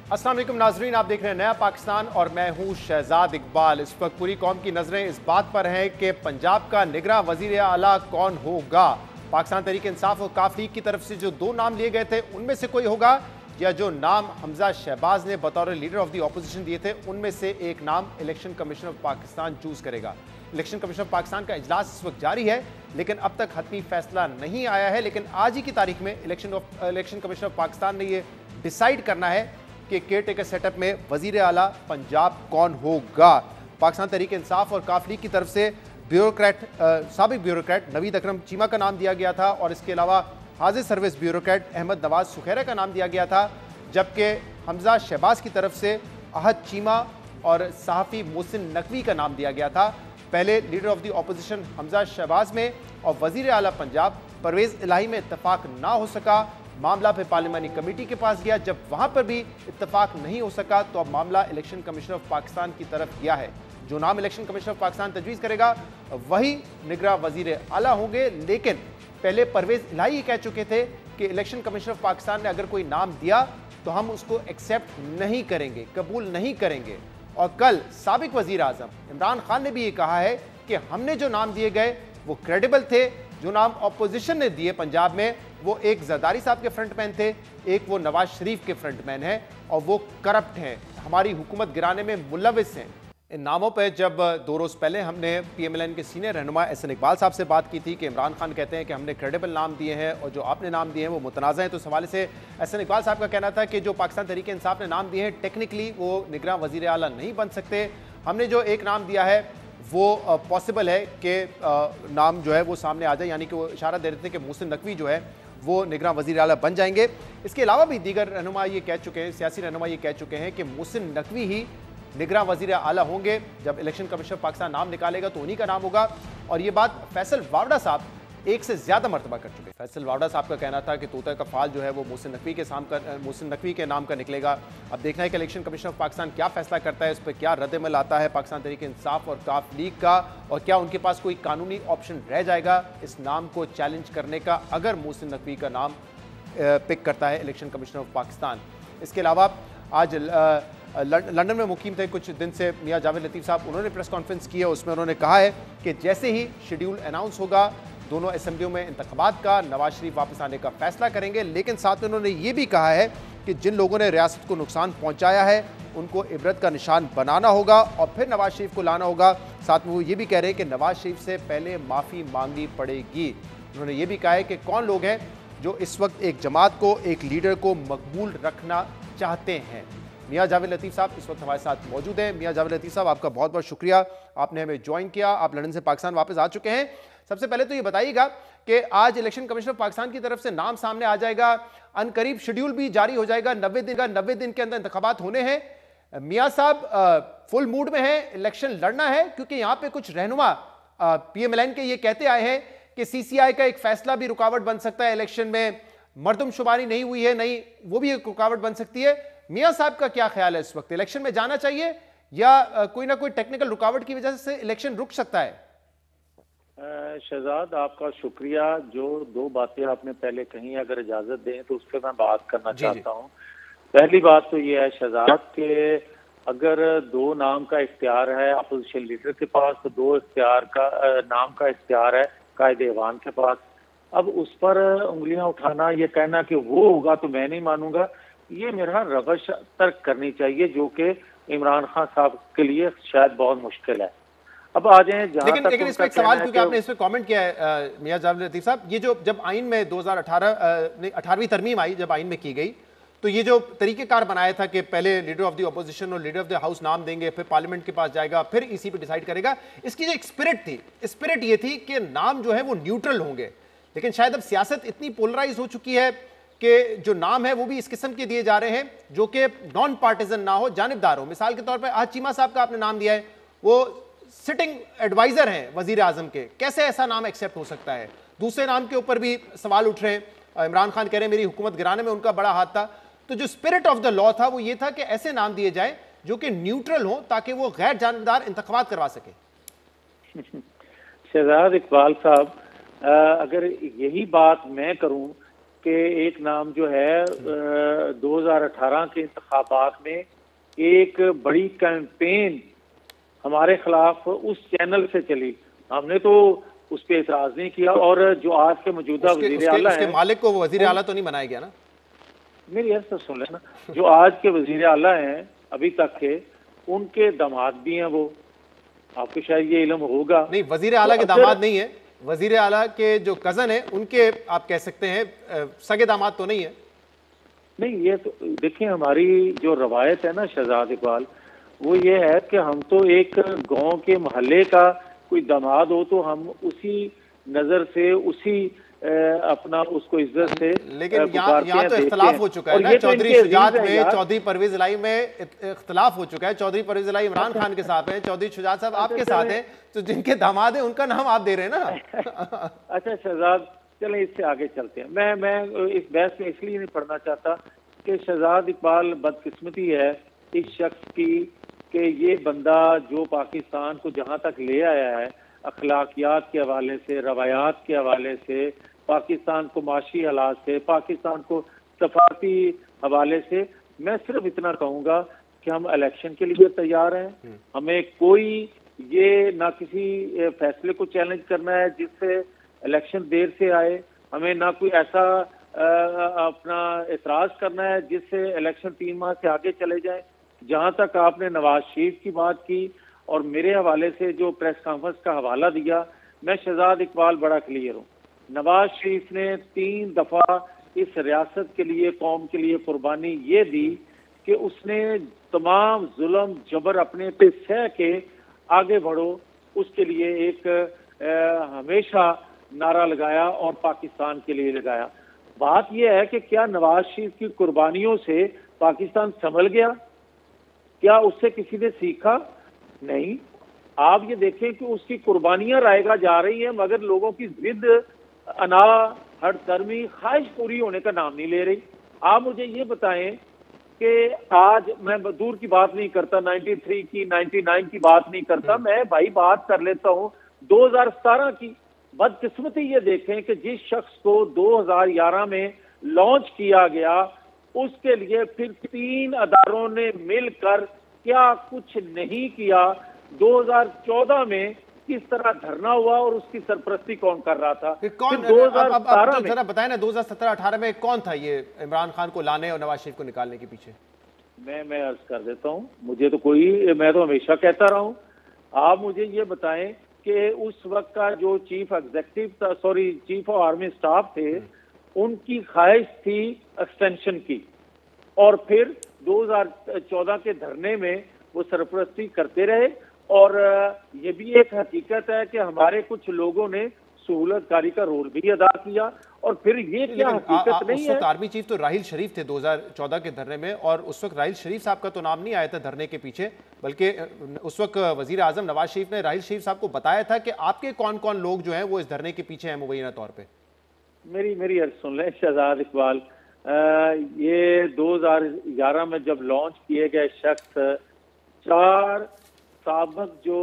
अस्सलाम वालेकुम नाजरीन, आप देख रहे हैं नया पाकिस्तान और मैं हूं शहजाद इकबाल। इस वक्त पूरी कौम की नजरें इस बात पर हैं कि पंजाब का निगरां वजीर आला कौन होगा। पाकिस्तान तहरीक इंसाफ और काफ लीग की तरफ से जो दो नाम लिए गए थे उनमें से कोई होगा, या जो नाम हमजा शहबाज ने बतौर लीडर ऑफ द ऑपोजिशन दिए थे उनमें से एक नाम election commission of Pakistan choose करेगा। इलेक्शन कमीशन ऑफ पाकिस्तान का इजलास इस वक्त जारी है, लेकिन अब तक हतमी फैसला नहीं आया है। लेकिन आज ही की तारीख में इलेक्शन कमीशन ऑफ पाकिस्तान ने यह डिसाइड करना है कि केयर टेकर सेटअप में वजीर आला पंजाब कौन होगा। पाकिस्तान तहरीक इंसाफ और काफ लीग की तरफ से साबिक ब्यूरोक्रेट नवीद अकरम चीमा का नाम दिया गया था और इसके अलावा हाजिर सर्विस ब्यूरोक्रेट अहमद नवाज सुखैरा का नाम दिया गया था, जबकि हमजा शहबाज की तरफ से अहद चीमा और सहाफ़ी मोहसिन नकवी का नाम दिया गया था। पहले leader of the opposition Hamza Shahbaz में और वजीर आला पंजाब परवेज़ इलाही में इत्तफाक ना हो सका। मामला फिर पार्लिमानी कमेटी के पास गया, जब वहां पर भी इत्तफाक नहीं हो सका तो अब मामला इलेक्शन कमीशन ऑफ पाकिस्तान की तरफ गया है। जो नाम इलेक्शन कमीशन ऑफ पाकिस्तान तजवीज़ करेगा वही निगरां वजीर आला होंगे। लेकिन पहले परवेज़ इलाही ये कह चुके थे कि इलेक्शन कमीशन ऑफ पाकिस्तान ने अगर कोई नाम दिया तो हम उसको एक्सेप्ट नहीं करेंगे, कबूल नहीं करेंगे। और कल साबिक वजीर आजम इमरान खान ने भी ये कहा है कि हमने जो नाम दिए गए वो क्रेडिबल थे। जो नाम अपोजिशन ने दिए पंजाब में वो एक जरदारी साहब के फ्रंटमैन थे, एक वो नवाज शरीफ के फ्रंटमैन हैं और वो करप्ट हैं, हमारी हुकूमत गिराने में मुलविस हैं। इन नामों पर जब 2 रोज़ पहले हमने PMLN के सीनियर रहनुमा एहसन इकबाल साहब से बात की थी कि इमरान खान कहते हैं कि हमने क्रेडिबल नाम दिए हैं और जो आपने नाम दिए हैं वो मुतनाज़ा हैं, तो इस हवाले से एहसन इकबाल साहब का कहना था कि जो पाकिस्तान तहरीक इंसाफ ने नाम दिए हैं टेक्निकली वो निगरां वज़ीर आला नहीं बन सकते। हमने जो एक नाम दिया है वो पॉसिबल है कि नाम जो है वो सामने आ जाए, यानी कि वो इशारा दे रहे थे कि मोहसिन नकवी जो है वो निगरां वज़ीर आला बन जाएंगे। इसके अलावा भी दीगर रहनुमा ये कह चुके हैं, सियासी रहनुमा ये कह चुके हैं कि मोहसिन नकवी ही निगरां वज़ीर आला होंगे। जब इलेक्शन कमीशन ऑफ पाकिस्तान नाम निकालेगा तो उन्हीं का नाम होगा। और ये बात फैसल वावड़ा साहब एक से ज्यादा मरतबा कर चुके हैं। फैसल वावड़ा साहब का कहना था कि तोता का फाल जो है वो मोहसिन नकवी के नाम का निकलेगा। अब देखना है कि इलेक्शन कमीशन ऑफ पाकिस्तान क्या फैसला करता है, इस पर क्या रद्दमल आता है पाकिस्तान तहरीक इंसाफ और काफ लीग का, और क्या उनके पास कोई कानूनी ऑप्शन रह जाएगा इस नाम को चैलेंज करने का अगर मोहसिन नकवी का नाम पिक करता है इलेक्शन कमीशन ऑफ पाकिस्तान। इसके अलावा आज लंदन में मुकीम थे कुछ दिन से मियां जावेद लतीफ़ साहब, उन्होंने प्रेस कॉन्फ्रेंस की है, उसमें उन्होंने कहा है कि जैसे ही शेड्यूल अनाउंस होगा दोनों असेंबलियों में इंतखाबात का नवाज शरीफ वापस आने का फैसला करेंगे। लेकिन साथ में उन्होंने ये भी कहा है कि जिन लोगों ने रियासत को नुकसान पहुंचाया है उनको इबरत का निशान बनाना होगा और फिर नवाज शरीफ को लाना होगा। साथ में वो ये भी कह रहे हैं कि नवाज शरीफ से पहले माफ़ी मांगनी पड़ेगी। उन्होंने ये भी कहा है कि कौन लोग हैं जो इस वक्त एक जमात को, एक लीडर को मकबूल रखना चाहते हैं। मियां जावेद लतीफ़ साहब इस वक्त हमारे साथ मौजूद हैं। मियां जावेद लतीफ़ साहब, आपका बहुत बहुत शुक्रिया, आपने हमें ज्वाइन किया। आप लंदन से पाकिस्तान वापस आ चुके हैं। सबसे पहले तो ये बताइएगा कि आज इलेक्शन कमीशन ऑफ पाकिस्तान की तरफ से नाम सामने आ जाएगा, अनकरीब शेड्यूल भी जारी हो जाएगा, 90 दिन के अंदर इंतखाबात होने हैं। मियां साहब फुल मूड में है, इलेक्शन लड़ना है, क्योंकि यहाँ पे कुछ रहनुमा PMLN के ये कहते आए हैं कि CCI का एक फैसला भी रुकावट बन सकता है, इलेक्शन में मर्दमशुमारी नहीं हुई है, नहीं वो भी एक रुकावट बन सकती है। मियां साहब का क्या ख्याल है, इस वक्त इलेक्शन में जाना चाहिए या कोई ना कोई टेक्निकल रुकावट की वजह से इलेक्शन रुक सकता है? शहजाद, आपका शुक्रिया। जो 2 बातें आपने पहले कही, अगर इजाजत दें तो उस पर मैं बात करना चाहता हूँ। पहली बात तो ये है शहजाद कि अगर 2 नाम का इख्तियार है अपोजिशन लीडर के पास तो 2 नाम का इख्तियार है कायदे ऐवान के पास। अब उस पर उंगलियां उठाना, ये कहना कि वो होगा तो मैं नहीं मानूंगा, ये मेरा रवश तर्क करनी चाहिए, जो कि इमरान खान साहब के लिए शायद बहुत मुश्किल है। अब आ जाए लेकिन इसमें एक सवाल, क्योंकि आपने इसमें कमेंट किया है मियां जावेद लतीफ़ साहब, ये जो जब आइन में 2018 तरमीम आई, जब आइन में की गई तो ये जो तरीकेकार बनाया था कि पहले लीडर ऑफ द ऑपोजिशन और लीडर ऑफ द हाउस नाम देंगे, फिर पार्लियामेंट के पास जाएगा, फिर इसी पे डिसाइड करेगा, इसकी जो एक स्पिरिट थी, स्पिरिट ये थी कि नाम जो है वो न्यूट्रल होंगे। लेकिन शायद अब सियासत इतनी पोलराइज हो चुकी है कि जो नाम है वो भी इस किस्म के दिए जा रहे हैं जो कि नॉन पार्टिजन ना हो, जानिबदार हो। मिसाल के तौर पर आज चीमा साहब का आपने नाम दिया है, वो सिटिंग एडवाइजर हैं वजीर आजम के, कैसे ऐसा नाम एक्सेप्ट हो सकता है? दूसरे नाम के ऊपर भी सवाल उठ रहे हैं। इमरान खान कह रहे हैं मेरी हुकूमत गिराने में उनका बड़ा हाथ था। तो जो स्पिरिट ऑफ द लॉ था वो ये था कि ऐसे नाम दिए जाए जो कि न्यूट्रल हो, ताकि वो गैर जानिबदार इंतखाबात करवा सके। शहजाद इकबाल साहब, अगर यही बात मैं करूं कि एक नाम जो है 2018 के इंतखाबात में एक बड़ी कैंपेन हमारे खिलाफ उस चैनल से चली, हमने तो उस पर एतराज नहीं किया। और जो आज के मौजूदा वजीर आला हैं, मालिक को वो वजीर आला तो नहीं बनाया गया ना? मेरी ऐसा सुन लेना, जो आज के वजीर आला हैं अभी तक के, उनके दामाद भी हैं वो, आपको शायद ये इल्म होगा। नहीं, वजीर आला के दामाद नहीं है, वजीर आला के जो कजन है उनके आप कह सकते हैं सगे दामाद तो नहीं है। नहीं, ये तो देखिए हमारी जो रवायत है ना शहजाद इकबाल, वो ये है कि हम तो एक गांव के मोहल्ले का कोई दामाद हो तो हम उसी नजर से, उसी अपना उसको इज्जत से, लेकिन यहाँ तो इख्तलाफ हो चुका है ना, चौधरी शुजात में, चौधरी परवेज इलाही में इख्तलाफ हो चुका है। चौधरी परवेज इलाही इमरान खान के साथ हैं, चौधरी शुजात साहब आपके साथ हैं, तो जिनके दामाद हैं उनका नाम आप दे रहे हैं ना। अच्छा शहजाद, चलें इससे आगे चलते हैं। मैं इस बहस में इसलिए नहीं पढ़ना चाहता कि शहजाद इकबाल बदकिस्मती है इस शख्स की कि ये बंदा जो पाकिस्तान को जहाँ तक ले आया है, अखलाकियात के हवाले से, रवायात के हवाले से, पाकिस्तान को माशी हालात से, पाकिस्तान को सफारती हवाले से, मैं सिर्फ इतना कहूँगा कि हम इलेक्शन के लिए तैयार हैं। हमें कोई ये ना किसी फैसले को चैलेंज करना है जिससे इलेक्शन देर से आए, हमें ना कोई ऐसा अपना एतराज करना है जिससे इलेक्शन 3 माह से आगे चले जाए। जहां तक आपने नवाज शरीफ की बात की और मेरे हवाले से जो प्रेस कॉन्फ्रेंस का हवाला दिया, मैं शहजाद इकबाल बड़ा क्लियर हूँ। नवाज शरीफ ने 3 दफा इस रियासत के लिए, कौम के लिए कुर्बानी ये दी कि उसने तमाम जुल्म जबर अपने पे सह के आगे बढ़ो, उसके लिए एक हमेशा नारा लगाया और पाकिस्तान के लिए लगाया। बात यह है कि क्या नवाज शरीफ की कुर्बानियों से पाकिस्तान संभल गया? क्या उससे किसी ने सीखा? नहीं। आप ये देखें कि उसकी कुर्बानियां रायगा जा रही हैं, मगर लोगों की जिद, अना, हड़दर्मी, ख्वाहिश पूरी होने का नाम नहीं ले रही। आप मुझे ये बताएं कि आज मैं दूर की बात नहीं करता, 93 की, 99 की बात नहीं करता, मैं भाई बात कर लेता हूँ 2017 की। बदकिस्मती ये देखें कि जिस शख्स को 2011 में लॉन्च किया गया, उसके लिए फिर 3 अदारों ने मिलकर क्या कुछ नहीं किया। 2014 में किस तरह धरना हुआ और उसकी सरपरस्ती कौन कर रहा था? कौन? 2017 में जरा बताएं ना, 2017-18 में कौन था ये इमरान खान को लाने और नवाज शरीफ को निकालने के पीछे? मैं अर्ज कर देता हूँ, मुझे तो कोई, मैं तो हमेशा कहता रहा हूँ। आप मुझे ये बताएं कि उस वक्त का जो चीफ एग्जीक्यूटिव था, sorry chief of army staff थे, उनकी ख्वाहिश थी एक्सटेंशन की, और फिर 2014 के धरने में वो सरपरस्ती करते रहे। और ये भी एक हकीकत है कि हमारे कुछ लोगों ने सहूलतकारी का रोल भी अदा किया। और फिर ये क्या हकीकत नहीं है? उस वक्त आर्मी चीफ तो राहिल शरीफ थे 2014 के धरने में, और उस वक्त राहिल शरीफ साहब का तो नाम नहीं आया था धरने के पीछे, बल्कि उस वक्त वजीर आजम नवाज शरीफ ने राहिल शरीफ साहब को बताया था कि आपके कौन कौन लोग जो हैं वो इस धरने के पीछे हैं मुबैना तौर पर। मेरी अर्ज सुन लें शहजाद इकबाल, ये 2011 में जब लॉन्च किए गए शख्स 4 साबक जो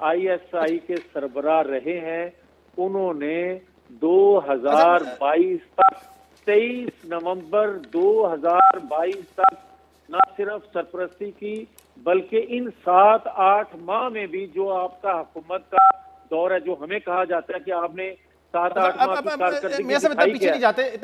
ISI के सरबराह रहे हैं, उन्होंने 2022 तक, 23 नवंबर 2022 तक न सिर्फ सरपरस्ती की, बल्कि इन 7-8 माह में भी जो आपका हुकूमत का दौर है, जो हमें कहा जाता है कि आपने 7-8 माह की कारकर्दगी इतना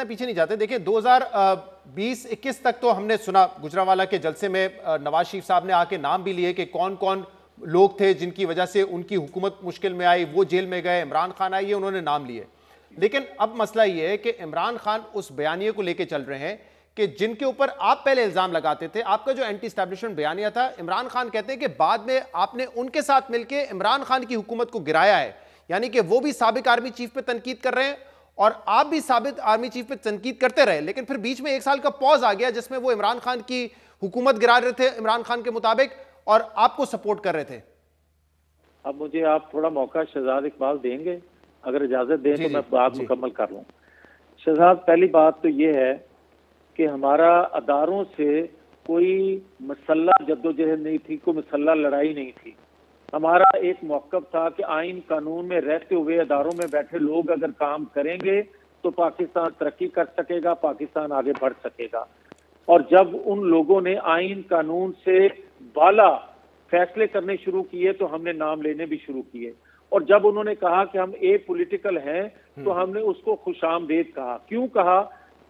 पीछे नहीं जाते। देखिए 2020-21 तक तो हमने सुना, गुजरावाला के जलसे में नवाज शरीफ साहब ने आके नाम भी लिए कि कौन कौन लोग थे जिनकी वजह से उनकी हुकूमत मुश्किल में आई, वो जेल में गए, इमरान खान आए, ये उन्होंने नाम लिए। लेकिन अब मसला ये है कि इमरान खान उस बयानिए को लेके चल रहे हैं कि जिनके ऊपर आप पहले इल्जाम लगाते थे, आपका जो एंटी एस्टैब्लिशमेंट बयानिया था, इमरान खान कहते हैं कि बाद में आपने उनके साथ मिलकर इमरान खान की हुकूमत को गिराया है, यानी कि वो भी साबिक आर्मी चीफ पे तनकीद कर रहे हैं और आप भी साबिक आर्मी चीफ पे तनकीद करते रहे। लेकिन फिर बीच में 1 साल का पॉज आ गया जिसमें वो इमरान खान की हुकूमत गिरा रहे थे इमरान खान के मुताबिक, और आपको सपोर्ट कर रहे थे। अब मुझे आप थोड़ा मौका शहजाद इकबाल देंगे? अगर इजाजत दें तो मैं बात मुकम्मल कर लूं। शहजाद, पहली बात तो ये है कि हमारा अदारों से कोई मसल्ला जद्दोजहद नहीं थी, कोई मसल्ला लड़ाई नहीं थी। हमारा एक मौक़िफ़ था कि आइन कानून में रहते हुए अदारों में बैठे लोग अगर काम करेंगे तो पाकिस्तान तरक्की कर सकेगा, पाकिस्तान आगे बढ़ सकेगा। और जब उन लोगों ने आइन कानून से बाला फैसले करने शुरू किए तो हमने नाम लेने भी शुरू किए। और जब उन्होंने कहा कि हम ए पॉलिटिकल हैं तो हमने उसको खुशामदीद कहा। क्यों कहा?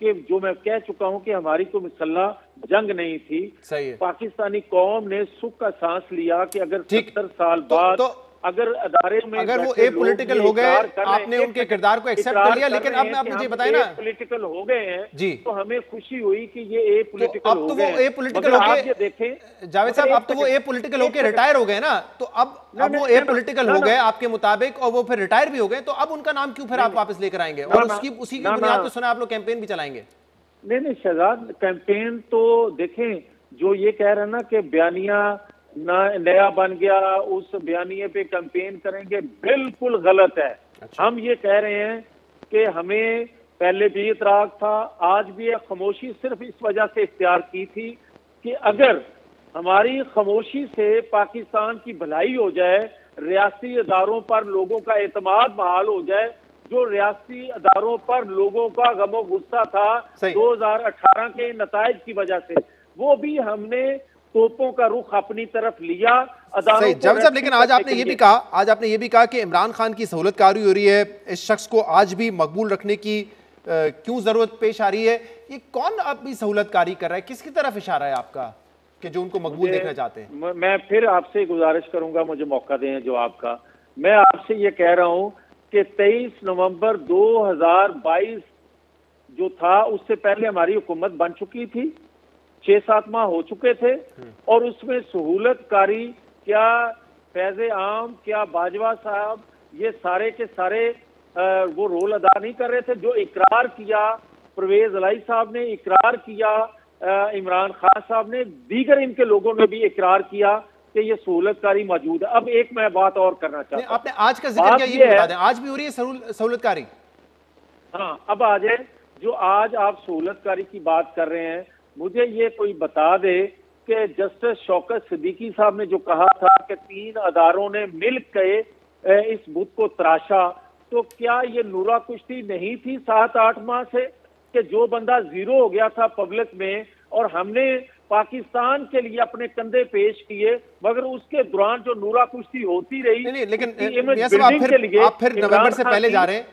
कि जो मैं कह चुका हूं कि हमारी कोई मुसल्लह जंग नहीं थी। सही है। पाकिस्तानी कौम ने सुख का सांस लिया कि अगर 70 साल बाद अगर अदारे में अगर वो ए पॉलिटिकल हो गए, आपने उनके किरदार को एक्सेप्ट कर लिया, लेकिन अब आप मुझे बताएं ना, पॉलिटिकल हो गए हैं जी, तो हमें खुशी हुई कि ये ए पॉलिटिकल हो गए। अब तो वो ए पॉलिटिकल हो गए, देखें जावेद साहब, अब तो वो ए पॉलिटिकल होके रिटायर हो गए ना, तो अब वो ए पॉलिटिकल हो गए आपके मुताबिक, और वो फिर रिटायर भी हो गए, तो अब उनका नाम क्यों फिर आप वापस लेकर आएंगे? और उसी की बुनियाद पर सुना आप लोग कैंपेन भी चलाएंगे? नहीं शहजाद, कैंपेन तो देखें, जो ये कह रहे हैं ना कि बयानिया नया बन गया, उस बयानिए पे कैंपेन करेंगे, बिल्कुल गलत है। अच्छा। हम ये कह रहे हैं कि हमें पहले भी इतराक था, आज भी खामोशी सिर्फ इस वजह से इख्तियार की थी कि अगर हमारी खामोशी से पाकिस्तान की भलाई हो जाए, रियासी अदारों पर लोगों का एतमाद बहाल हो जाए, जो रियासी अदारों पर लोगों का गमो गुस्सा था 2018 के नताइज की वजह से, वो भी हमने तोपों का रुख अपनी तरफ लिया। सही जावेद साहब, लेकिन आज आपने ये भी कहा कि इमरान खान की सहूलतकारी हो रही है, इस शख्स को आज भी मकबूल रखने की क्यों जरूरत पेश आ रही है? ये कौन अपनी सहूलतकारी कर रहा है? किसकी तरफ इशारा है आपका कि जो उनको मकबूल देखना चाहते हैं? मैं फिर आपसे गुजारिश करूंगा, मुझे मौका दें जवाब का। मैं आपसे ये कह रहा हूं कि 23 नवंबर 2022 जो था, उससे पहले हमारी हुकूमत बन चुकी थी, 6-7 माह हो चुके थे, और उसमें सहूलतकारी क्या फैज़े आम, क्या बाजवा साहब, ये सारे के सारे वो रोल अदा नहीं कर रहे थे। जो इकरार किया परवेज अलाई साहब ने, इकरार किया इमरान खान साहब ने, दीगर इनके लोगों ने भी इकरार किया कि ये सहूलतकारी मौजूद है। अब एक मैं बात और करना चाहता हूं, आपने आज का जिक्र किया, ये बता दें, आज भी हो रही है सहूलतकारी? हाँ, अब आ जाए, जो आज आप सहूलतकारी की बात कर रहे हैं, मुझे ये कोई बता दे कि जस्टिस शौकत सिद्दीकी साहब ने जो कहा था कि 3 अदारों ने मिल के इस बुत को तराशा, तो क्या ये नूरा कुश्ती नहीं थी 7-8 माह से कि जो बंदा जीरो हो गया था पब्लिक में, और हमने पाकिस्तान के लिए अपने कंधे पेश किए, मगर उसके दौरान जो नूरा कुश्ती होती रही। नहीं, लेकिन आप फिर नवंबर से पहले जा रहे हैं।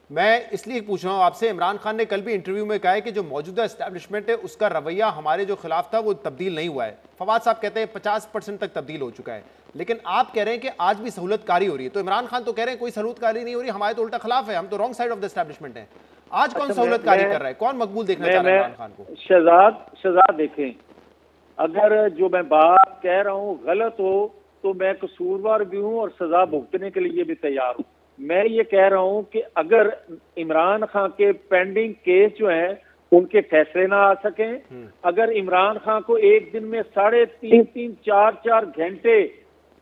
मैं इसलिए पूछ रहा हूं आपसे, इमरान खान ने कल भी इंटरव्यू में कहा है कि जो मौजूदा एस्टैब्लिशमेंट है उसका रवैया हमारे जो खिलाफ था वो तब्दील नहीं हुआ है। फवाद साहब कहते हैं 50% तक तब्दील हो चुका है, लेकिन आप कह रहे हैं कि आज भी सहूलतकारी हो रही है। तो इमरान खान तो कह रहे हैं कोई सहूलतकारी नहीं हो रही, हमारे तो उल्टा खिलाफ है, हम तो wrong side of the establishment है। आज कौन सहूलतकारी कर रहा है? कौन मकबूल देखना चाह रहा है इमरान खान को? शहजाद देखें, अगर जो मैं बात कह रहा हूँ गलत हो तो मैं कसूरवार भी हूँ और सजा भुगतने के लिए भी तैयार हूँ। मैं ये कह रहा हूं कि अगर इमरान खान के पेंडिंग केस जो हैं उनके फैसले ना आ सकें, अगर इमरान खान को एक दिन में 3.5, 4 घंटे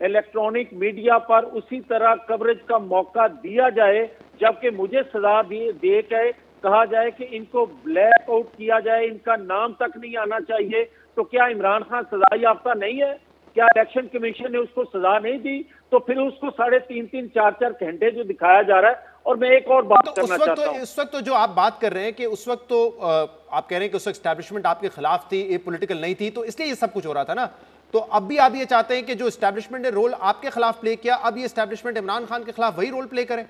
इलेक्ट्रॉनिक मीडिया पर उसी तरह कवरेज का मौका दिया जाए, जबकि मुझे सजा दे के कहा जाए कि इनको ब्लैक आउट किया जाए, इनका नाम तक नहीं आना चाहिए, तो क्या इमरान खान सजा याफ्ता नहीं है? क्या इलेक्शन कमीशन ने उसको सजा नहीं दी? तो फिर उसको 3.5, 4 घंटे जो दिखाया जा रहा है। और मैं एक और बात करना चाहता हूं, इस वक्त तो जो आप बात कर रहे हैं कि उस वक्त तो आप कह रहे हैं कि उस वक्त एस्टैब्लिशमेंट आपके खिलाफ थी, ये पॉलिटिकल नहीं थी, तो इसलिए ये सब कुछ हो रहा था ना। तो अब भी आप ये चाहते हैं कि जो एस्टैब्लिशमेंट ने रोल आपके खिलाफ प्ले किया, अब ये एस्टैब्लिशमेंट इमरान खान के खिलाफ वही रोल प्ले करे?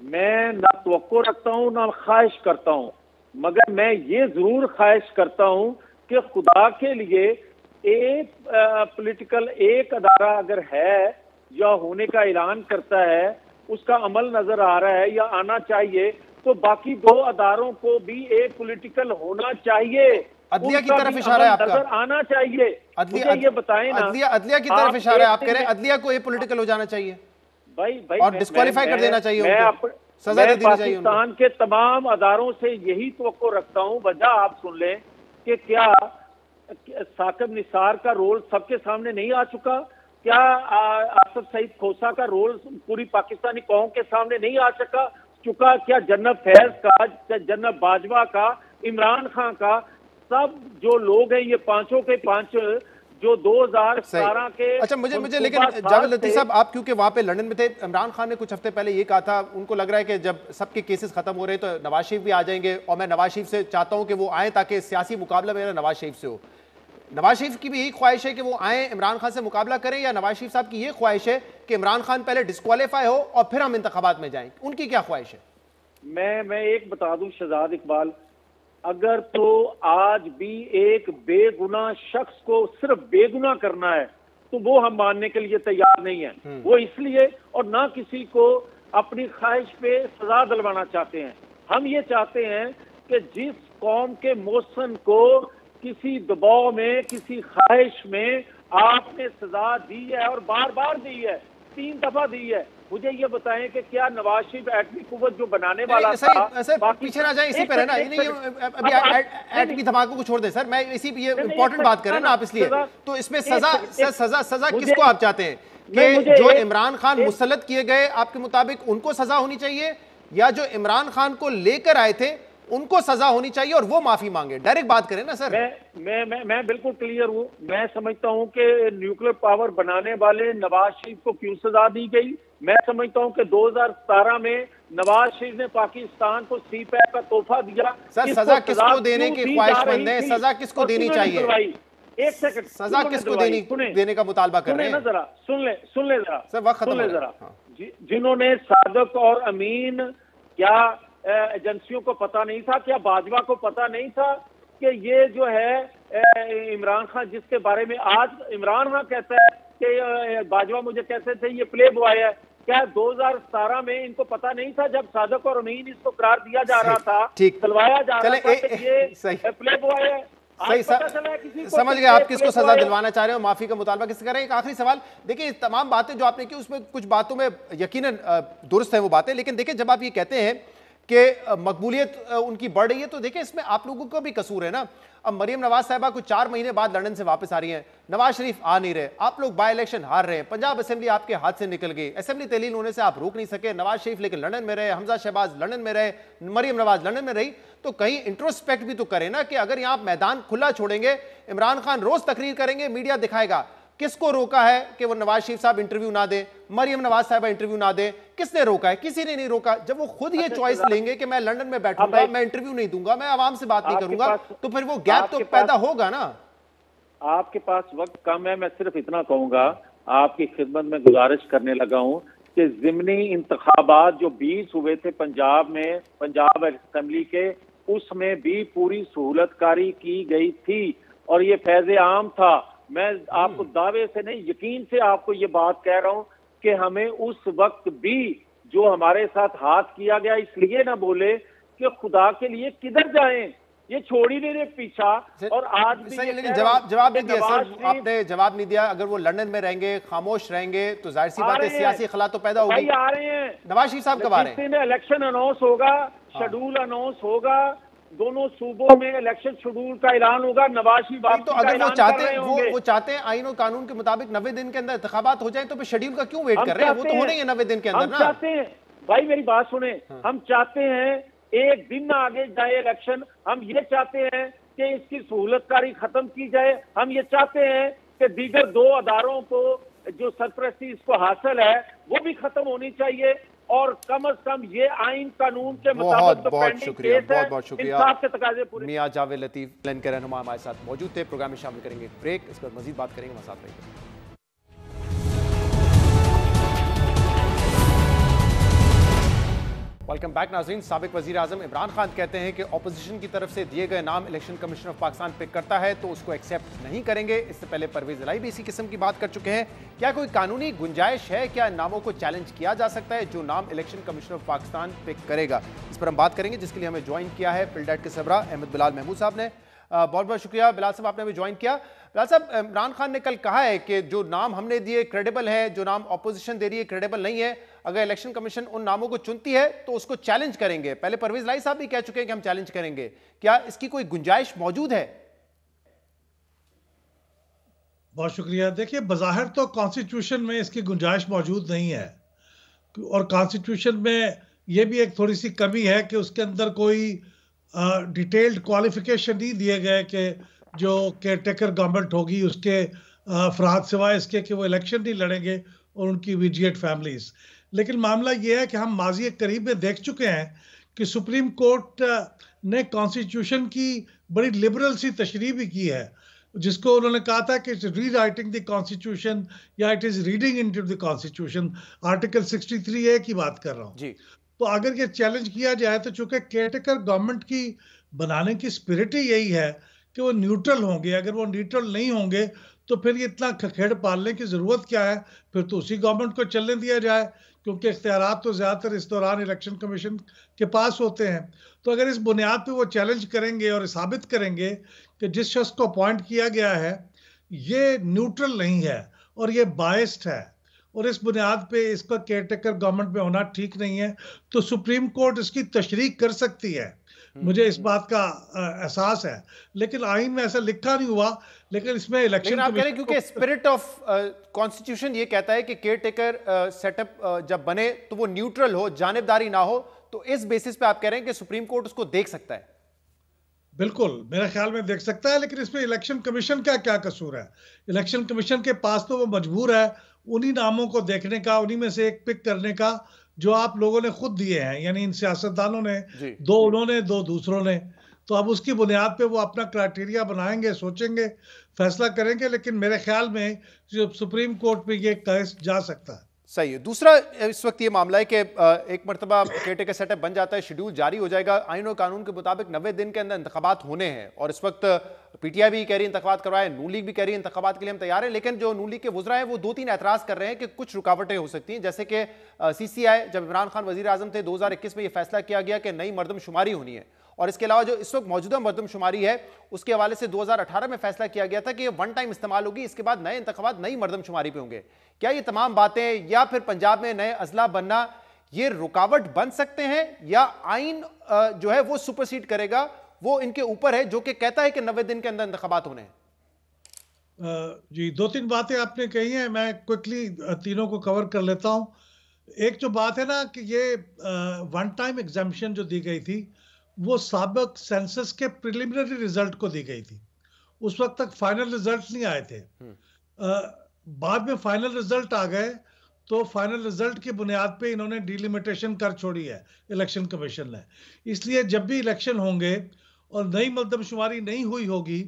मैं ना तवक्को रखता हूं ना ख्वाहिश करता हूं, मगर मैं ये जरूर ख्वाहिश करता हूं कि खुदा के लिए एक पॉलिटिकल एक अदारा अगर है या होने का ऐलान करता है, उसका अमल नजर आ रहा है या आना चाहिए, तो बाकी 2 अदारों को भी एक पॉलिटिकल होना चाहिए। अदलिया की तरफ इशारा है आपका? नजर आना चाहिए। मुझे ये बताएं ना, अदलिया की तरफ इशारा है, आप कह रहे हैं अदलिया को एक पॉलिटिकल हो जाना चाहिए भाई और डिस्क्वालीफाई कर देना चाहिए, सजा दे देनी चाहिए। पाकिस्तान के तमाम अदारोों से यही तवक्को रखता हूं। वजह आप सुन लें कि क्या साकिब निसार का रोल सबके सामने नहीं आ चुका? क्या आसफ सईद खोसा का रोल पूरी पाकिस्तानी कौम के सामने नहीं आ चुका? क्या जन्नत फैज का, जन्नत बाजवा का, इमरान खान का, सब जो लोग हैं ये पांचों के पांच जो 2017 के। अच्छा, मुझे लेकिन जावेद लतीफ साहब, आप क्योंकि वहां पे लंदन में थे, इमरान खान ने कुछ हफ्ते पहले ये कहा था, उनको लग रहा है कि जब सबके केसेस खत्म हो रहे हैं तो नवाज शरीफ भी आ जाएंगे, और मैं नवाज शरीफ से चाहता हूं कि वो आए ताकि सियासी मुकाबला मेरा नवाज शरीफ से हो। नवाज शरीफ की भी यही ख्वाहिश है कि वो आए, इमरान खान से मुकाबला करें, या नवाज शरीफ साहब की ये ख्वाहिश है कि इमरान खान पहले डिस्क्वालीफाई हो और फिर हम इंतखाबात में जाएं? उनकी क्या ख्वाहिश है? मैं एक बता दूं शहजाद इकबाल, अगर तो आज भी एक बेगुनाह शख्स को सिर्फ बेगुनाह करना है तो वो हम मानने के लिए तैयार नहीं है। वो इसलिए, और ना किसी को अपनी ख्वाहिश पे सजा दिलवाना चाहते हैं। हम ये चाहते हैं कि जिस कौम के मोहसन को किसी दबाव में, किसी ख्वाहिश में आपने सजा दी है और बार बार दी है, 3 दफा दी है, मुझे ये बताएं कि क्या नवाज शरीफ एटमी कुव्वत जो बनाने वाला था, सर पीछे ना जाए, इसी पे रहना, अभी एटमी धमाकों को छोड़ दे सर, मैं इसी ये इंपॉर्टेंट बात कर रहे हैं ना आप, इसलिए तो इसमें सजा किसको आप चाहते हैं कि जो इमरान खान मुसल्लत किए गए आपके मुताबिक उनको सजा होनी चाहिए, या जो इमरान खान को लेकर आए थे उनको सजा होनी चाहिए और वो माफी मांगे? डायरेक्ट बात करें ना सर। मैं बिल्कुल क्लियर हूं। मैं समझता हूं कि न्यूक्लियर पावर बनाने वाले नवाज शरीफ को क्यों सजा दी गई। मैं समझता हूं कि 2017 में नवाज शरीफ ने पाकिस्तान को सी पैक का तोहफा दिया। सर सजा किसको देने की ख्वाहिशमंद है? सजा किसको देनी चाहिए? एक सेकंड, सजा किसको देने का मुतालबा कर रहे हैं? जरा सुन ले जरा सर, वक्त खत्म हो जरा। जिन्होंने सादक और अमीन, क्या एजेंसियों को पता नहीं था, क्या बाजवा को पता नहीं था कि ये जो है इमरान खान, जिसके बारे में आज इमरान खान कहता है कि बाजवा मुझे कहते थे ये प्ले बॉय है, क्या 2017 में इनको पता नहीं था जब सादक और अमीन इसको करार दिया जा रहा था, दिलवाया जा रहा था कि ये प्ले बॉय है? सही समझ गए आप किसको सजा दिलवाना चाह रहे हो, माफी का मुतालबा किससे कर रहे हैं। एक आखिरी सवाल, देखिए तमाम बातें जो आपने की उसमें कुछ बातों में यकीनन दुरुस्त है वो बातें, लेकिन देखिए जब आप ये कहते हैं कि मकबूलियत उनकी बढ़ रही है तो देखिए इसमें आप लोगों का भी कसूर है ना। अब मरियम नवाज साहिबा कुछ 4 महीने बाद लंदन से वापस आ रही हैं, नवाज शरीफ आ नहीं रहे, आप लोग बाय इलेक्शन हार रहे हैं, पंजाब असेंबली आपके हाथ से निकल गई, असेंबली तहलील होने से आप रोक नहीं सके, नवाज शरीफ लेकिन लंदन में रहे, हमजा शहबाज लंदन में रहे, मरियम नवाज लंदन में रही, तो कहीं इंट्रोस्पेक्ट भी तो करें ना कि अगर यहाँ मैदान खुला छोड़ेंगे, इमरान खान रोज तकरीर करेंगे, मीडिया दिखाएगा, किसको रोका है कि वो नवाज शरीफ साहब इंटरव्यू ना दे, मरियम नवाज साहब इंटरव्यू ना दे? किसने रोका है? किसी ने नहीं रोका। जब वो खुद ये चॉइस लेंगे कि मैं लंदन में बैठूंगा, मैं इंटरव्यू नहीं दूंगा, मैं आवाम से बात नहीं करूंगा, तो फिर वो गैप तो पैदा होगा ना। आपके पास वक्त कम है, मैं सिर्फ इतना कहूंगा, आपकी खिदमत में गुजारिश करने लगा हूं कि ज़िमनी इंतखाबात जो 20 हुए थे पंजाब में, पंजाब असेंबली के, उसमें भी पूरी सहूलतकारी की गई थी और ये फैज़ आम था। मैं आपको दावे से नहीं, यकीन से आपको ये बात कह रहा हूं कि हमें उस वक्त भी जो हमारे साथ हाथ किया गया, इसलिए ना बोले कि खुदा के लिए किधर जाएं, ये छोड़ ही नहीं रहे पीछा। और आज भी सही, लेकिन जवाब नहीं दिया सर, आपने जवाब नहीं दिया। अगर वो लंदन में रहेंगे, खामोश रहेंगे, तो जाहिर सी बात है सियासी खला तो पैदा होगी। आ रहे हैं नवाज शरीफ साहब कब आ रहे हैं? इलेक्शन अनाउंस होगा, शेड्यूल अनाउंस होगा, दोनों सूबों में इलेक्शन शेड्यूल का ऐलान होगा, नवाज शरीफ तो अगर वो चाहते हैं आईन और कानून के मुताबिक 90 दिन के अंदर इंतखाबात हो जाए, तो फिर शेड्यूल का क्यों वेट कर रहे हैं? वो तो होने ही 90 दिन के अंदर ना। चाहते हैं भाई, मेरी बात सुने, हम चाहते हैं एक दिन ना आगे जाए इलेक्शन, हम ये चाहते हैं कि इसकी सहूलतकारी खत्म की जाए, हम ये चाहते हैं कि दीगर 2 अदारों को जो सरपरस्ती इसको हासिल है वो भी खत्म होनी चाहिए, और कम से कम ये आइन कानून के मुताबिक बहुत शुक्रिया, बहुत शुक्रिया। इंसाफ के तकाजे पूरे। मियां जावेद लतीफ लन के रहनुमा हमारे साथ मौजूद थे, प्रोग्राम में शामिल करेंगे ब्रेक, इस पर मजीद बात करेंगे, हमारे साथ रहिए। वेलकम बैक नाज़रीन। साबिक वज़ीर आज़म इमरान खान कहते हैं कि ऑपोजिशन की तरफ से दिए गए नाम election commission of Pakistan pick करता है तो उसको एक्सेप्ट नहीं करेंगे। इससे पहले परवेज़ इलाही भी इसी किस्म की बात कर चुके हैं। क्या कोई कानूनी गुंजाइश है, क्या इन नामों को चैलेंज किया जा सकता है जो नाम election commission of Pakistan pick करेगा? इस पर हम बात करेंगे, जिसके लिए हमें ज्वाइन किया है पिलडेट के सरबरा अहमद बिलाल महमूद साहब ने। बहुत बहुत शुक्रिया बिलाल साहब, आपने भी ज्वाइन किया। बिलाल साहब, इमरान खान ने कल कहा है कि जो नाम हमने दिए क्रेडिबल है, जो नाम ऑपोजिशन दे रही है क्रेडिबल नहीं है, अगर इलेक्शन कमीशन उन नामों को चुनती है तो उसको चैलेंज करेंगे। पहले परवेज इलाही साहब भी कह चुके हैं कि हम चैलेंज करेंगे, क्या इसकी कोई गुंजाइश मौजूद है? बहुत शुक्रिया। देखिए, बज़ाहिर तो कॉन्स्टिट्यूशन में इसकी गुंजाइश मौजूद नहीं है, और कॉन्स्टिट्यूशन में यह भी एक थोड़ी सी कमी है कि उसके अंदर कोई डिटेल्ड क्वालिफिकेशन नहीं दिए गए कि जो केयरटेकर गवर्नमेंट होगी उसके फराद, सिवाय इसके कि वो इलेक्शन नहीं लड़ेंगे और उनकी इमीडिएट फैमिलीज। लेकिन मामला ये है कि हम माजी करीब में देख चुके हैं कि सुप्रीम कोर्ट ने कॉन्स्टिट्यूशन की बड़ी लिबरल सी तशरीह भी की है, जिसको उन्होंने कहा था कि इट्स री राइटिंग द कॉन्स्टिट्यूशन या it is reading into the constitution. Article 63A की बात कर रहा हूँ। तो अगर ये चैलेंज किया जाए तो चूंकि केयरटेकर गवर्नमेंट की बनाने की स्पिरिट ही यही है कि वो न्यूट्रल होंगे, अगर वो न्यूट्रल नहीं होंगे तो फिर ये इतना खखेड़ पालने की ज़रूरत क्या है, फिर तो उसी गवर्नमेंट को चलने दिया जाए, क्योंकि इख्तियारात तो ज़्यादातर इस दौरान इलेक्शन कमीशन के पास होते हैं। तो अगर इस बुनियाद पे वो चैलेंज करेंगे और साबित करेंगे कि जिस शख्स को अपॉइंट किया गया है ये न्यूट्रल नहीं है और ये बायस्ड है और इस बुनियाद पे इसका केयरटेकर गवर्नमेंट में होना ठीक नहीं है, तो सुप्रीम कोर्ट इसकी तशरीह कर सकती है। मुझे इस बात का एहसास है, लेकिन आइन में ऐसा लिखा नहीं हुआ। लेकिन इसमें इलेक्शन आप कह रहे हैं क्योंकि स्पिरिट ऑफ कॉन्स्टिट्यूशन ये कहता है कि केयरटेकर सेटअप जब बने तो वो न्यूट्रल हो, जानिबदारी ना हो, तो इस बेसिस पे आप कह रहे हैं कि सुप्रीम कोर्ट उसको देख सकता है। बिल्कुल, मेरे ख्याल में देख सकता है, लेकिन इसमें इलेक्शन कमीशन का क्या कसूर है? इलेक्शन कमीशन के पास तो वो मजबूर है उन्हीं नामों को देखने का, उन्हीं में से एक पिक करने का जो आप लोगों ने खुद दिए हैं, यानी इन सियासतदानों ने, दो उन्होंने, दो दूसरों ने। तो अब उसकी बुनियाद पे वो अपना क्राइटेरिया बनाएंगे, सोचेंगे, फैसला करेंगे। लेकिन मेरे ख्याल में जो सुप्रीम कोर्ट में ये केस जा सकता है। सही है। दूसरा इस वक्त ये मामला है कि एक मरतबा केयरटेकर सेटअप बन जाता है, शेड्यूल जारी हो जाएगा, आइन और कानून के मुताबिक 90 दिन के अंदर इंतखाबात होने हैं। और इस वक्त पीटीआई भी कह रही है इंतखाबात करवाए, नून लीग भी कह रही है इंतखाबात के लिए हम तैयार हैं। लेकिन जो नून लीग के वुज़रा हैं वो 2-3 एतराज़ कर रहे हैं कि कुछ रुकावटें हो सकती हैं, जैसे कि CCI जब इमरान खान वज़ीर आज़म थे 2021 में ये फैसला किया गया कि नई मरदमशुमारी होनी है, और इसके अलावा जो इस वक्त मौजूदा मरदमशुमारी है उसके हवाले से 2018 में फैसला किया गया था कि ये वन टाइम इस्तेमाल होगी, इसके बाद नए इंतखाबात नई मरदमशुमारी पे होंगे। क्या ये तमाम बातें या फिर पंजाब में नए अजला बनना ये रुकावट बन सकते हैं, या आइन जो है वो सुपरसीड करेगा, वो इनके ऊपर है जो कि कहता है कि 90 दिन के अंदर इंतखाबात होने हैं? जी, 2-3 बातें आपने कही हैं, मैं क्विकली तीनों को कवर कर लेता हूं। एक जो बात है ना कि ये वन टाइम एग्जामिशन जो दी गई थी वो साबिक सेंसस के प्रिलिमिनरी रिजल्ट को दी गई थी, उस वक्त तक फाइनल रिजल्ट नहीं आए थे। बाद में फाइनल रिजल्ट आ गए तो फाइनल रिजल्ट की बुनियाद पे इन्होंने डिलिमिटेशन कर छोड़ी है इलेक्शन कमीशन ने। इसलिए जब भी इलेक्शन होंगे और नई मरदमशुमारी नहीं हुई होगी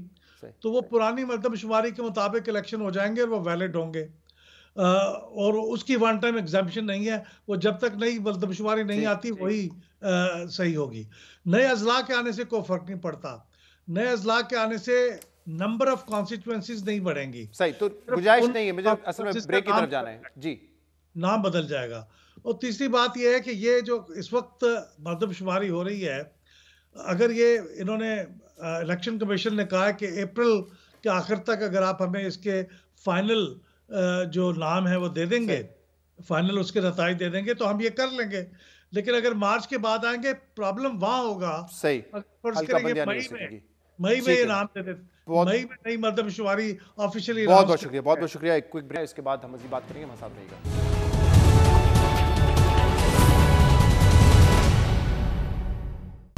तो वो पुरानी मरदमशुमारी के मुताबिक इलेक्शन हो जाएंगे और वो वैलिड होंगे। और उसकी वन टाइम एग्जामिशन नहीं है, वो जब तक नई मरदमशुमारी नहीं आती वही सही होगी। नए अजला के आने से कोई फर्क नहीं पड़ता, नए अजला के आने से नंबर ऑफ कॉन्स्टिट्यूएंसीज नहीं बढ़ेंगी। सही, तो गुंजाइश नहीं है, मुझे असल में ब्रेक की तरफ जाना है जी, नाम बदल जाएगा। और तीसरी बात यह है कि ये जो इस वक्त मरदमशुमारी हो रही है, अगर ये इन्होंने इलेक्शन कमीशन ने कहा है कि अप्रैल के आखिर तक अगर आप हमें इसके फाइनल जो नाम है वो दे देंगे, फाइनल उसके नताइज दे देंगे तो हम ये कर लेंगे। लेकिन अगर मार्च के बाद आएंगे प्रॉब्लम वहां होगा। सही, मई में ये नाम दे देते, मई में नई मरदमशुमारी ऑफिशियली। बहुत बहुत शुक्रिया, बहुत बहुत शुक्रिया। एक क्विक ब्रेक, इसके बाद हम मज़ीद बात करेंगे, हमारे साथ रहिएगा।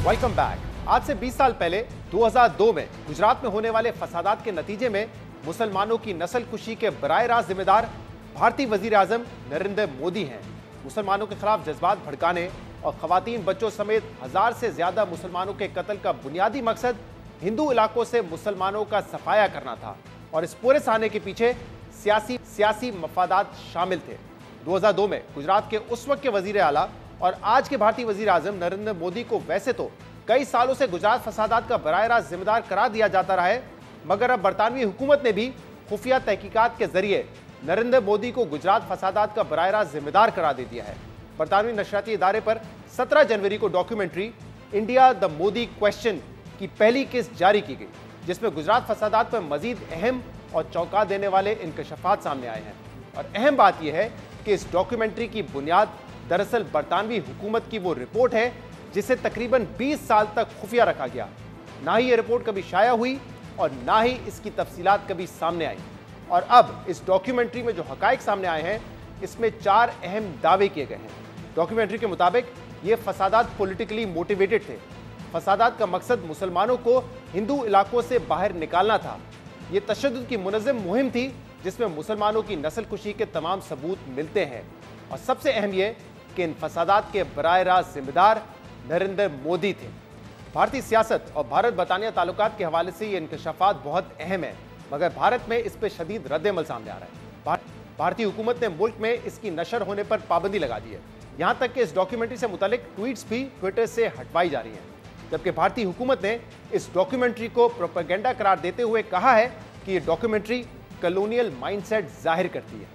Welcome back. आज से 20 साल पहले 2002 में गुजरात में होने वाले फसादात के नतीजे में मुसलमानों की नस्लकुशी के बराह रास्त जिम्मेदार भारतीय वजीर आजम नरेंद्र मोदी हैं। मुसलमानों के खिलाफ जज्बात भड़काने और खवातीन, बच्चों समेत 1000 से ज्यादा मुसलमानों के कत्ल का बुनियादी मकसद हिंदू इलाकों से मुसलमानों का सफाया करना था, और इस पूरे साने के पीछे सियासी मफादात शामिल थे। 2002 में गुजरात के उस वक्त के वजीर आला और आज के भारतीय वजीर आजम नरेंद्र मोदी को वैसे तो कई सालों से गुजरात फसादात का बराह रास्त जिम्मेदार करार दिया जाता रहा है, मगर अब बरतानवी हुकूमत ने भी खुफिया तहकीकात के जरिए नरेंद्र मोदी को गुजरात फसादात का बराह रास्त जिम्मेदार करार दे दिया है। बरतानवी नशरियाती इदारे पर 17 जनवरी को documentary India the Modi question की पहली किस्त जारी की गई, जिसमें गुजरात फसादात पर मजीद अहम और चौंका देने वाले इंकशाफात सामने आए हैं। और अहम बात यह है कि इस डॉक्यूमेंट्री की बुनियाद दरअसल बरतानवी हुकूमत की वो रिपोर्ट है जिसे तकरीबन 20 साल तक खुफिया रखा गया। ना ही ये रिपोर्ट कभी शाया हुई और ना ही इसकी तफसीलात कभी सामने आई। और अब इस डॉक्यूमेंट्री में जो हकाइक सामने आए हैं, इसमें 4 अहम दावे किए गए हैं। डॉक्यूमेंट्री के मुताबिक ये फसादात पॉलिटिकली मोटिवेटेड थे। फसादात का मकसद मुसलमानों को हिंदू इलाकों से बाहर निकालना था। ये तशद्दुद की मुनज़्ज़म मुहिम थी जिसमें मुसलमानों की नस्लकुशी के तमाम सबूत मिलते हैं। और सबसे अहम यह कि इन फसादात के बराह रास्त जिम्मेदार नरेंद्र मोदी थे। भारतीय सियासत और भारत बरतानिया ताल्लुकात के हवाले से ये इंकशाफात बहुत अहम है, मगर भारत में इस पर शदीद रद्द-ए-अमल सामने आ रहा है। भारतीय हुकूमत ने मुल्क में इसकी नशर होने पर पाबंदी लगा दी है। यहां तक कि इस डॉक्यूमेंट्री से मुतालिक ट्वीट्स भी ट्विटर से हटवाई जा रही हैं, जबकि भारतीय हुकूमत ने इस डॉक्यूमेंट्री को प्रोपेगेंडा करार देते हुए कहा है कि यह डॉक्यूमेंट्री कॉलोनियल माइंडसेट जाहिर करती है।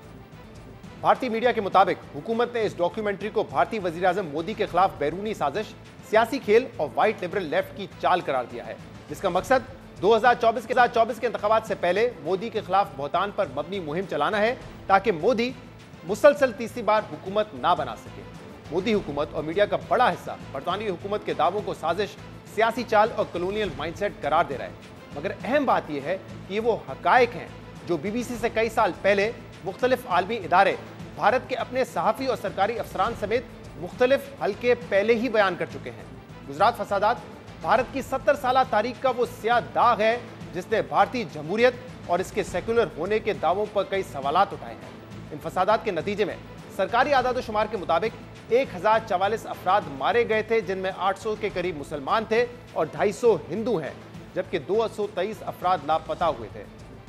भारतीय मीडिया के मुताबिक हुकूमत ने इस डॉक्यूमेंट्री को भारतीय वज़ीर-ए-आज़म मोदी के खिलाफ बैरूनी साजिश, सियासी खेल और व्हाइट लिबरल लेफ्ट की चाल करार दिया है, जिसका मकसद 2024 के इंतखाबात से पहले मोदी के खिलाफ बहतान पर मबनी मुहिम चलाना है, ताकि मोदी मुसलसल तीसरी बार हुकूमत ना बना सके। मोदी हुकूमत और मीडिया का बड़ा हिस्सा बरतानवी हुकूमत के दावों को साजिश, सियासी चाल और कॉलोनियल माइंडसेट करार दे रहा है, मगर अहम बात यह है कि ये वो हकायक हैं जो BBC से कई साल पहले मुख्तलिफ आलमी इदारे भारत के अपने सहाफ़ी और सरकारी अफसरान समेत मुख्तलिफ हल्के पहले ही बयान कर चुके हैं। गुजरात फसादात भारत की 70 साला तारीख का वो स्याह दाग है जिसने भारतीय जमहूरियत और इसके सेकुलर होने के दावों पर कई सवालात उठाए हैं। इन फसादात के नतीजे में सरकारी आदाद-ओ-शुमार के मुताबिक 1044 अफराद मारे गए थे, जिनमें 800 के करीब मुसलमान थे और 250 हिंदू हैं, जबकि 223 अफराद लापता हुए थे।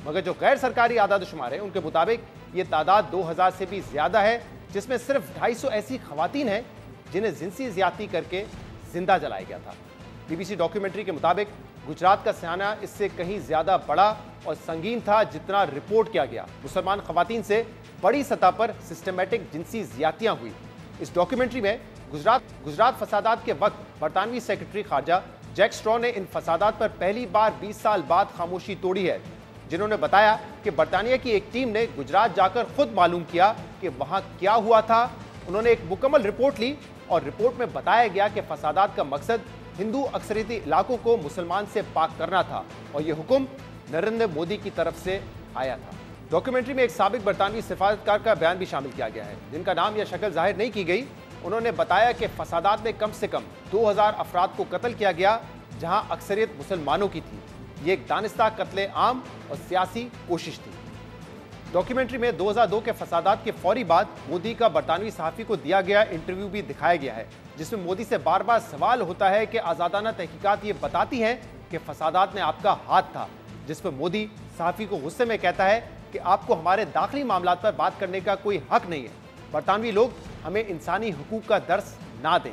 मगर जो गैर सरकारी आदाद-ओ-शुमार है उनके मुताबिक ये तादाद 2000 से भी ज्यादा है, जिसमें सिर्फ 250 ऐसी खवातीन हैं जिन्हें जिनसी ज्यादती करके जिंदा जलाया गया था। BBC डॉक्यूमेंट्री के मुताबिक गुजरात का सयाना इससे कहीं ज्यादा बड़ा और संगीन था जितना रिपोर्ट किया गया। मुसलमान खवातीन से बड़ी सतह पर सिस्टमैटिक जिनसी ज्यादतियां हुई। इस डॉक्यूमेंट्री में गुजरात फसादात के वक्त बरतानवी सेक्रेटरी खारजा जैक स्ट्रॉ ने इन फसादात पर पहली बार 20 साल बाद खामोशी तोड़ी है, जिन्होंने बताया कि बरतानिया की एक टीम ने गुजरात जाकर खुद मालूम किया कि वहां क्या हुआ था। उन्होंने एक मुकम्मल रिपोर्ट ली और रिपोर्ट में बताया गया कि फसादात का मकसद हिंदू अक्सरियती इलाकों को मुसलमान से पाक करना था और यह हुक्म नरेंद्र मोदी की तरफ से आया था। डॉक्यूमेंट्री में एक साबिक बरतानवी सिफारतकार का बयान भी शामिल किया गया है, जिनका नाम या शक्ल जाहिर नहीं की गई। उन्होंने बताया कि फसादात में कम से कम 2000 अफराद को कत्ल किया गया, जहां अक्सरियत मुसलमानों की थी। ये एक दानिस्ता कत्ले आम और सियासी कोशिश थी। डॉक्यूमेंट्री में 2002 के फसादात के फौरी बाद मोदी का बरतानवी सहाफ़ी को दिया गया इंटरव्यू भी दिखाया गया है, जिसमें मोदी से बार बार सवाल होता है कि आज़ादाना तहकीकात ये बताती हैं कि फसादात में आपका हाथ था, जिस पर मोदी सहाफ़ी को गुस्से में कहता है कि आपको हमारे दाखिली मामलात पर बात करने का कोई हक नहीं है। बरतानवी लोग हमें इंसानी हुकूक का दर्स ना दें।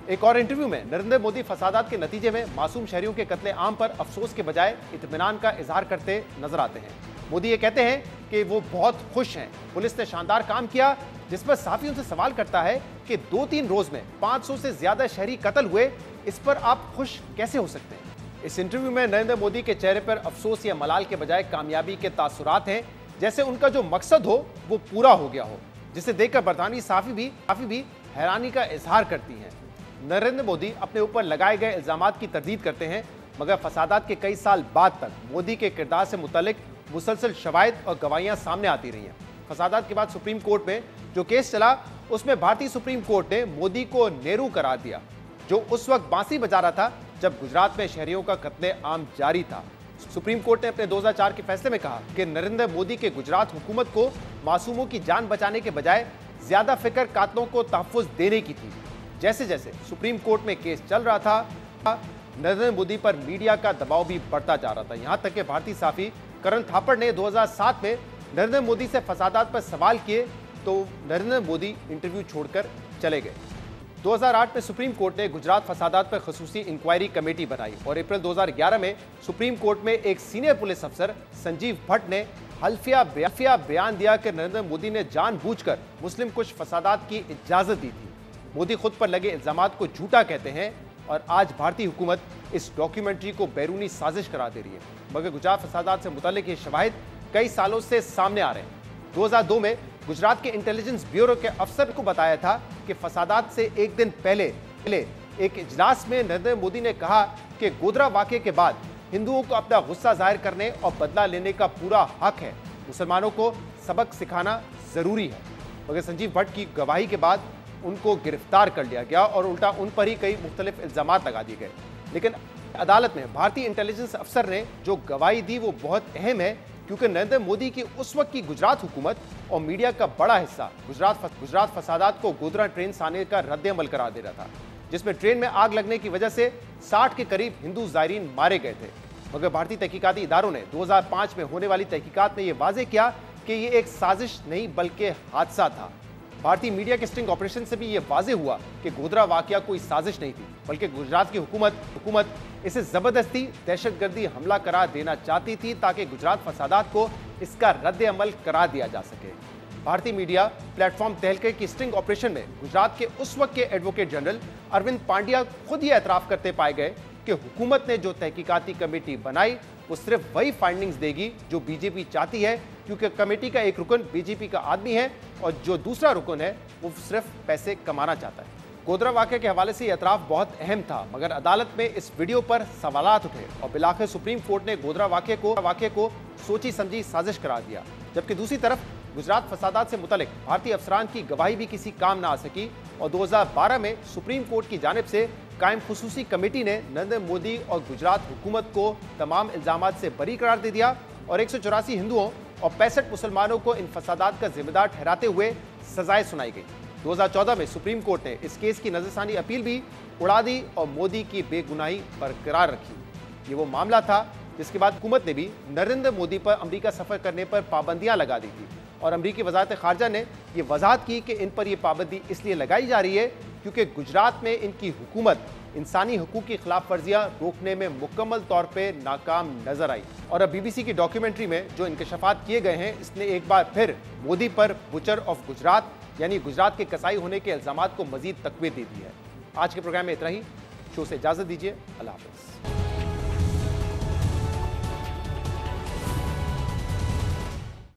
एक और इंटरव्यू में नरेंद्र मोदी फसादात के नतीजे में मासूम शहरियों के कत्ले आम पर अफसोस के बजाय इत्मीनान का इजहार करते नजर आते हैं। मोदी ये कहते हैं कि वो बहुत खुश हैं, पुलिस ने शानदार काम किया, जिस पर सहाफियों से सवाल करता है कि 2-3 रोज में 500 से ज्यादा शहरी कत्ल हुए, इस पर आप खुश कैसे हो सकते हैं। इस इंटरव्यू में नरेंद्र मोदी के चेहरे पर अफसोस या मलाल के बजाय कामयाबी के तासुरात हैं, जैसे उनका जो मकसद हो वो पूरा हो गया हो, जिसे देखकर बरतानवी सहाफी भी हैरानी का इजहार करती हैं। नरेंद्र मोदी अपने ऊपर लगाए गए इल्जामात की तरदीद करते हैं, मगर फसादात के कई साल बाद तक मोदी के किरदार से मुतल्लिक मुसलसल शवाहिद और गवाहियां सामने आती रही हैं। फसादात के बाद सुप्रीम कोर्ट में जो केस चला, उसमें भारतीय सुप्रीम कोर्ट ने मोदी को नेहरू करार दिया, जो उस वक्त बांसी बजा रहा था जब गुजरात में शहरियों का कत्ले आम जारी था। सुप्रीम कोर्ट ने अपने 2004 के फैसले में कहा कि नरेंद्र मोदी के गुजरात हुकूमत को मासूमों की जान बचाने के बजाय ज्यादा फिक्र कातलों को तहफ़्फ़ुज़ देने की थी। जैसे जैसे सुप्रीम कोर्ट में केस चल रहा था, नरेंद्र मोदी पर मीडिया का दबाव भी बढ़ता जा रहा था। यहां तक कि भारतीय सहाफ़ी करण थापड़ ने 2007 में नरेंद्र मोदी से फसादात पर सवाल किए तो नरेंद्र मोदी इंटरव्यू छोड़कर चले गए। 2008 में सुप्रीम कोर्ट ने गुजरात फसादात पर खसूसी इंक्वायरी कमेटी बनाई और अप्रैल 2011 में सुप्रीम कोर्ट में एक सीनियर पुलिस अफसर संजीव भट्ट ने हल्फिया बयान दिया कि नरेंद्र मोदी ने जानबूझकर मुस्लिम कुछ फसादात की इजाजत दी थी। मोदी खुद पर लगे इल्जामात को झूठा कहते हैं और आज भारतीय हुकूमत इस डॉक्यूमेंट्री को बैरूनी साजिश करार दे रही है, मगर गुजरात फसादात से मुताल्लिक ये शवाहिद कई सालों से सामने आ रहे हैं। 2002 में गुजरात के इंटेलिजेंस ब्यूरो के अफसर को बताया था कि फसादात से एक दिन पहले एक इजलास में नरेंद्र मोदी ने कहा कि गोधरा वाक़े के बाद हिंदुओं को अपना गुस्सा जाहिर करने और बदला लेने का पूरा हक है, मुसलमानों को सबक सिखाना जरूरी है। मगर संजीव भट्ट की गवाही के बाद उनको गिरफ्तार कर लिया गया और उल्टा उन पर ही कई मुख्तलिफ इल्जामात लगा दिए गए। लेकिन अदालत में भारतीय इंटेलिजेंस अफसर ने जो गवाही दी वो बहुत अहम है, क्योंकि नरेंद्र मोदी की उस वक्त की गुजरात हुकूमत और मीडिया का बड़ा हिस्सा गुजरात फसादात को गोधरा ट्रेन साने का रद्द-ए-अमल करार दे रहा था, जिसमें ट्रेन में आग लगने की वजह से 60 के करीब हिंदू ज़ायरीन मारे गए थे। मगर भारतीय तहकीकाती इदारों ने 2005 में होने वाली तहकीकात में यह वाजे किया कि ये एक साजिश नहीं बल्कि हादसा था। भारतीय मीडिया के स्टिंग ऑपरेशन से भी यह वाजे हुआ कि गोधरा वाकया कोई साजिश नहीं थी, बल्कि गुजरात की हुकूमत इसे जबरदस्ती दहशतगर्दी हमला करार देना चाहती थी ताकि गुजरात फसादात को इसका रद्द-ए-अमल करार दिया जा सके। भारतीय मीडिया प्लेटफॉर्म तहलके की स्टिंग ऑपरेशन में गुजरात के उस वक्त के एडवोकेट जनरल अरविंद पांड्या खुद ये एतराफ करते पाए गए कि हुकूमत ने जो तहकीकाती कमेटी बनाई वो सिर्फ वही फाइंडिंग्स देगी जो बीजेपी चाहती है, क्योंकि कमेटी का एक रुकन बीजेपी का आदमी है और जो दूसरा रुकन है वो सिर्फ पैसे कमाना चाहता है। गोधरा वाकये के हवाले से यह एतराफ बहुत अहम था, मगर अदालत में इस वीडियो पर सवालात उठे और बिलाखिर सुप्रीम कोर्ट ने गोधरा वाकये को सोची समझी साजिश करार दिया। जबकि दूसरी तरफ गुजरात फसादात से मुतल्लिक भारतीय अफसरान की गवाही भी किसी काम ना आ सकी और 2012 में सुप्रीम कोर्ट की जानिब से कायम खुसूसी कमेटी ने नरेंद्र मोदी और गुजरात हुकूमत को तमाम इल्जामात से बरी करार दे दिया और 184 हिंदुओं और 65 मुसलमानों को इन फसादात का जिम्मेदार ठहराते हुए सजाएं सुनाई गई। 2014 में सुप्रीम कोर्ट ने इस केस की नजरसानी अपील भी उड़ा दी और मोदी की बेगुनाही बरकरार रखी। ये वो मामला था जिसके बाद हुकूमत ने भी नरेंद्र मोदी पर अमेरिका सफर करने पर पाबंदियां लगा दी थी और अमेरिकी वजारत खारजा ने यह वजाहत की कि इन पर यह पाबंदी इसलिए लगाई जा रही है क्योंकि गुजरात में इनकी हुकूमत इंसानी हुकूक की खिलाफ वर्जियां रोकने में मुकम्मल तौर पे नाकाम नजर आई। और अब बीबीसी की डॉक्यूमेंट्री में जो इंकशाफात किए गए हैं, इसने एक बार फिर मोदी पर बुचर ऑफ गुजरात यानी गुजरात के कसाई होने के इल्जामात को मजीद तकवीत दे दी है। आज के प्रोग्राम में इतना ही। शो से इजाजत दीजिए। अल्लाह हाफिज।